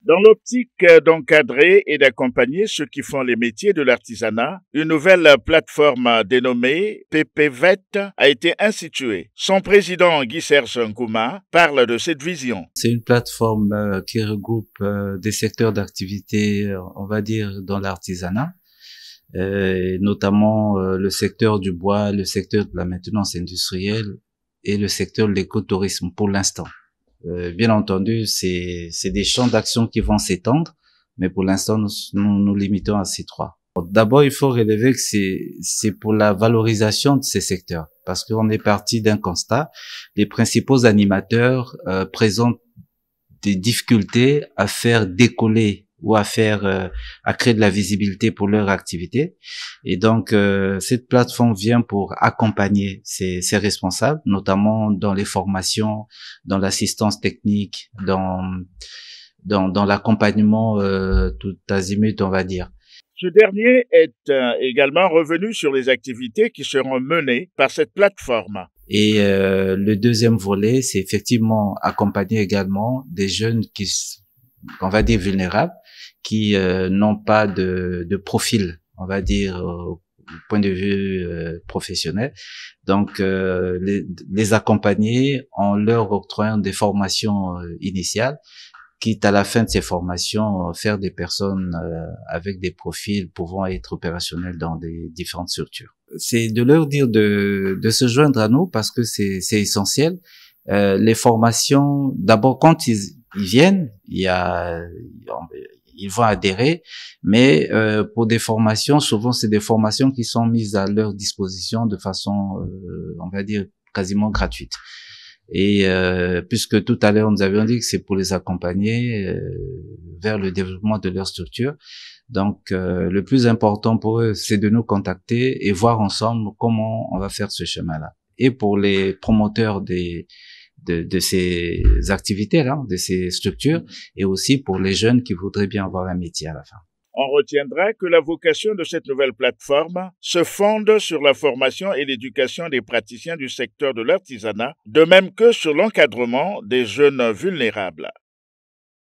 Dans l'optique d'encadrer et d'accompagner ceux qui font les métiers de l'artisanat, une nouvelle plateforme dénommée PPVET a été instituée. Son président Guy-Serge Nkouma parle de cette vision. C'est une plateforme qui regroupe des secteurs d'activité, on va dire, dans l'artisanat, notamment le secteur du bois, le secteur de la maintenance industrielle et le secteur de l'écotourisme pour l'instant. Bien entendu, c'est des champs d'action qui vont s'étendre, mais pour l'instant, nous limitons à ces trois. D'abord, il faut relever que c'est pour la valorisation de ces secteurs, parce qu'on est parti d'un constat. Les principaux animateurs présentent des difficultés à faire décoller ou à créer de la visibilité pour leur activité. Et donc, cette plateforme vient pour accompagner ces responsables, notamment dans les formations, dans l'assistance technique, dans l'accompagnement tout azimut, on va dire. Ce dernier est également revenu sur les activités qui seront menées par cette plateforme. Et le deuxième volet, c'est effectivement accompagner également des jeunes qui, on va dire, vulnérables, qui n'ont pas de profil, on va dire, au point de vue professionnel. Donc, les accompagner en leur octroyant des formations initiales, quitte à la fin de ces formations, faire des personnes avec des profils pouvant être opérationnels dans des différentes structures. C'est de leur dire de se joindre à nous parce que c'est essentiel. Les formations, d'abord, quand ils viennent, ils vont adhérer, mais pour des formations, souvent c'est des formations qui sont mises à leur disposition de façon, on va dire, quasiment gratuite. Et puisque tout à l'heure nous avions dit que c'est pour les accompagner vers le développement de leur structure, donc le plus important pour eux, c'est de nous contacter et voir ensemble comment on va faire ce chemin-là. Et pour les promoteurs de ces activités-là, de ces structures, et aussi pour les jeunes qui voudraient bien avoir un métier à la fin. On retiendra que la vocation de cette nouvelle plateforme se fonde sur la formation et l'éducation des praticiens du secteur de l'artisanat, de même que sur l'encadrement des jeunes vulnérables.